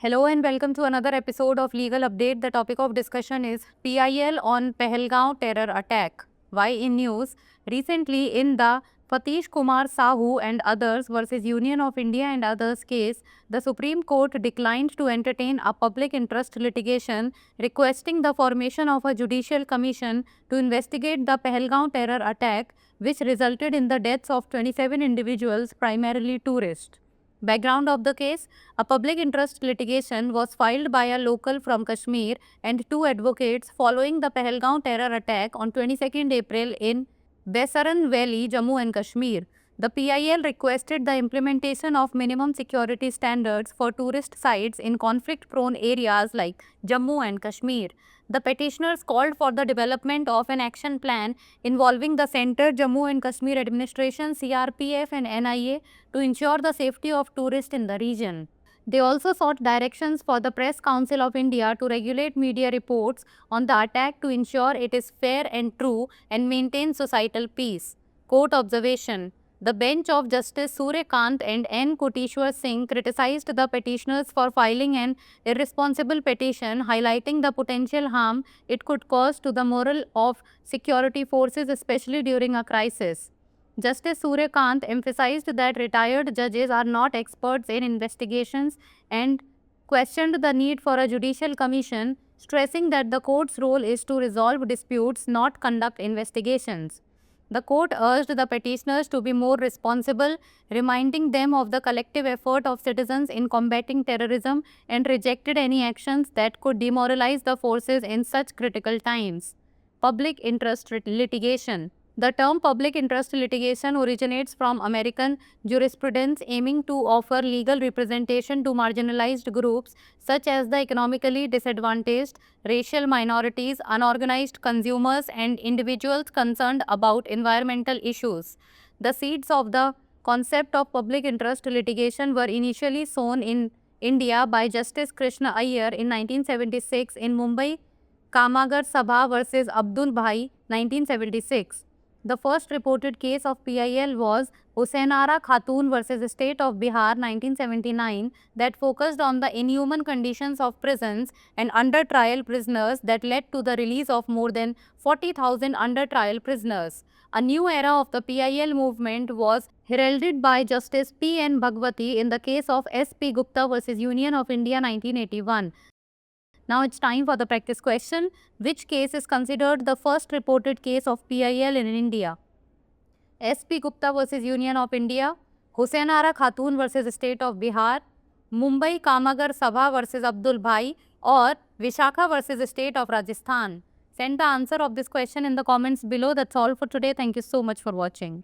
Hello and welcome to another episode of Legal Update. The topic of discussion is PIL on Pahalgaon terror attack. Why in news? Recently, in the Patish Kumar Sahu and others versus Union of India and others case, the Supreme Court declined to entertain a public interest litigation requesting the formation of a judicial commission to investigate the Pahalgaon terror attack, which resulted in the deaths of 27 individuals, primarily tourists. Background of the case: a public interest litigation was filed by a local from Kashmir and two advocates following the Pahalgaon terror attack on 22nd April in Baisaran Valley, Jammu and Kashmir. The PIL requested the implementation of minimum security standards for tourist sites in conflict-prone areas like Jammu and Kashmir. The petitioners called for the development of an action plan involving the Center, Jammu and Kashmir Administration, CRPF and NIA to ensure the safety of tourists in the region. They also sought directions for the Press Council of India to regulate media reports on the attack to ensure it is fair and true and maintain societal peace. Court observation: the bench of Justice Suryakant and N. Koteshwar Singh criticized the petitioners for filing an irresponsible petition highlighting the potential harm it could cause to the morale of security forces, especially during a crisis. Justice Suryakant emphasized that retired judges are not experts in investigations and questioned the need for a judicial commission, stressing that the court's role is to resolve disputes, not conduct investigations. The court urged the petitioners to be more responsible, reminding them of the collective effort of citizens in combating terrorism, and rejected any actions that could demoralize the forces in such critical times. Public interest litigation. The term public interest litigation originates from American jurisprudence aiming to offer legal representation to marginalized groups such as the economically disadvantaged, racial minorities, unorganized consumers, and individuals concerned about environmental issues. The seeds of the concept of public interest litigation were initially sown in India by Justice Krishna Iyer in 1976 in Mumbai Kamagar Sabha versus Abdul Bhai, 1976. The first reported case of PIL was Husainara Khatun versus State of Bihar, 1979, that focused on the inhuman conditions of prisons and under-trial prisoners that led to the release of more than 40,000 under-trial prisoners. A new era of the PIL movement was heralded by Justice P. N. Bhagwati in the case of S. P. Gupta versus Union of India, 1981. Now it's time for the practice question. Which case is considered the first reported case of PIL in India? S.P. Gupta versus Union of India, Husainara Khatun versus State of Bihar, Mumbai Kamagar Sabha versus Abdul Bhai, or Vishakha versus State of Rajasthan? Send the answer of this question in the comments below. That's all for today. Thank you so much for watching.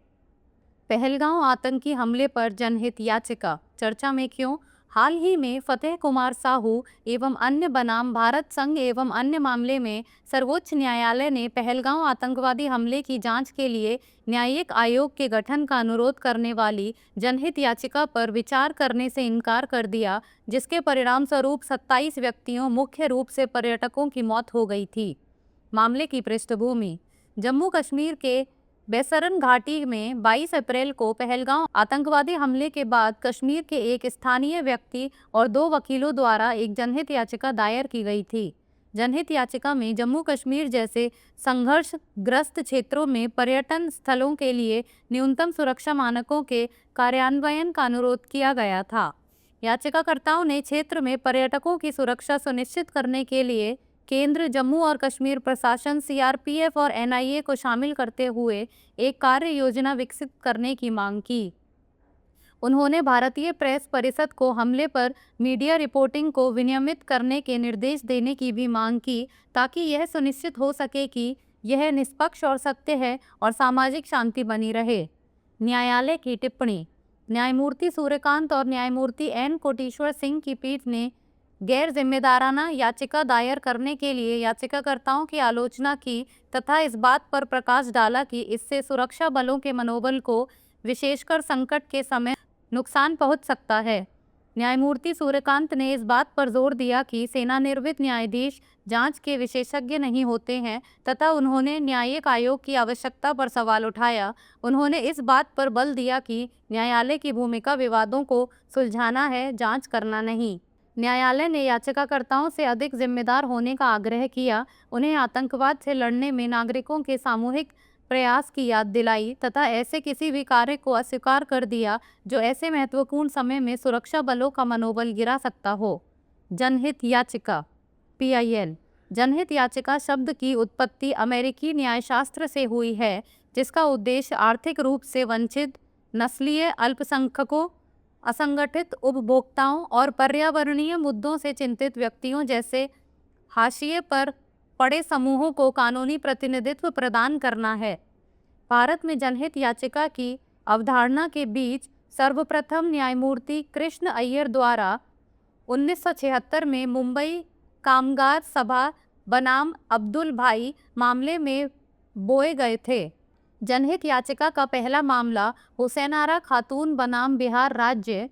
Pahalgam आतंकी हमले पर जनहित याचिका चर्चा में क्यों? हाल ही में फतेह कुमार साहू एवं अन्य बनाम भारत संघ एवं अन्य मामले में सर्वोच्च न्यायालय ने पहलगांव आतंकवादी हमले की जांच के लिए न्यायिक आयोग के गठन का अनुरोध करने वाली जनहित याचिका पर विचार करने से इनकार कर दिया, जिसके परिणामस्वरूप 27 व्यक्तियों, मुख्य रूप से पर्यटकों की मौत हो गई थी। मामले की पृष्ठभूमि: जम्मू कश्मीर के बैसरन घाटी में 22 अप्रैल को पहलगांव आतंकवादी हमले के बाद कश्मीर के एक स्थानीय व्यक्ति और 2 वकीलों द्वारा एक जनहित याचिका दायर की गई थी। जनहित याचिका में जम्मू कश्मीर जैसे संघर्षग्रस्त क्षेत्रों में पर्यटन स्थलों के लिए न्यूनतम सुरक्षा मानकों के कार्यान्वयन का अनुरोध किया गया था। याचिकाकर्ताओं ने क्षेत्र में पर्यटकों की सुरक्षा सुनिश्चित करने के लिए केंद्र, जम्मू और कश्मीर प्रशासन, सीआरपीएफ और एनआईए को शामिल करते हुए एक कार्य योजना विकसित करने की मांग की। उन्होंने भारतीय प्रेस परिषद को हमले पर मीडिया रिपोर्टिंग को विनियमित करने के निर्देश देने की भी मांग की, ताकि यह सुनिश्चित हो सके कि यह निष्पक्ष और सत्य है और सामाजिक शांति बनी रहे। न्यायालय की टिप्पणी: न्यायमूर्ति सूर्यकांत और न्यायमूर्ति एन. कोटेश्वर सिंह की पीठ ने गैर जिम्मेदाराना याचिका दायर करने के लिए याचिकाकर्ताओं की आलोचना की तथा इस बात पर प्रकाश डाला कि इससे सुरक्षा बलों के मनोबल को, विशेषकर संकट के समय, नुकसान पहुंच सकता है। न्यायमूर्ति सूर्यकांत ने इस बात पर जोर दिया कि सेवानिवृत्त न्यायाधीश जांच के विशेषज्ञ नहीं होते हैं तथा उन्होंने न्यायिक आयोग की आवश्यकता पर सवाल उठाया। उन्होंने इस बात पर बल दिया कि न्यायालय की भूमिका विवादों को सुलझाना है, जांच करना नहीं। न्यायालय ने याचिकाकर्ताओं से अधिक जिम्मेदार होने का आग्रह किया, उन्हें आतंकवाद से लड़ने में नागरिकों के सामूहिक प्रयास की याद दिलाई तथा ऐसे किसी भी कार्य को अस्वीकार कर दिया जो ऐसे महत्वपूर्ण समय में सुरक्षा बलों का मनोबल गिरा सकता हो। जनहित याचिका PIL। जनहित याचिका शब्द की उत्पत्ति अमेरिकी न्यायशास्त्र से हुई है, जिसका उद्देश्य आर्थिक रूप से वंचित, नस्लीय अल्पसंख्यकों, असंगठित उपभोक्ताओं और पर्यावरणीय मुद्दों से चिंतित व्यक्तियों जैसे हाशिए पर पड़े समूहों को कानूनी प्रतिनिधित्व प्रदान करना है। भारत में जनहित याचिका की अवधारणा के बीच सर्वप्रथम न्यायमूर्ति कृष्ण अय्यर द्वारा 1976 में मुंबई कामगार सभा बनाम अब्दुल भाई मामले में बोए गए थे। जनहित याचिका का पहला मामला हुसैनारा खातून बनाम बिहार राज्य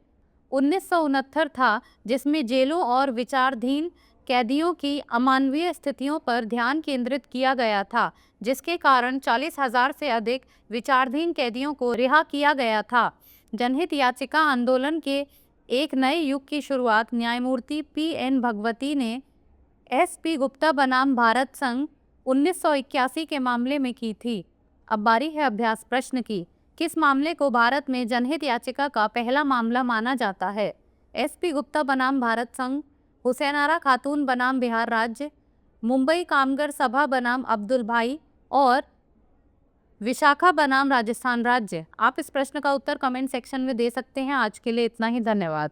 1969 था, जिसमें जेलों और विचाराधीन कैदियों की अमानवीय स्थितियों पर ध्यान केंद्रित किया गया था, जिसके कारण 40,000 से अधिक विचाराधीन कैदियों को रिहा किया गया था। जनहित याचिका आंदोलन के एक नए युग की शुरुआत न्यायमूर्ति PN भगवती ने SP गुप्ता बनाम भारत संघ 1981 के मामले में की थी। अब बारी है अभ्यास प्रश्न की। किस मामले को भारत में जनहित याचिका का पहला मामला माना जाता है? SP गुप्ता बनाम भारत संघ, हुसैनारा खातून बनाम बिहार राज्य, मुंबई कामगार सभा बनाम अब्दुल भाई और विशाखा बनाम राजस्थान राज्य। आप इस प्रश्न का उत्तर कमेंट सेक्शन में दे सकते हैं। आज के लिए इतना ही, धन्यवाद।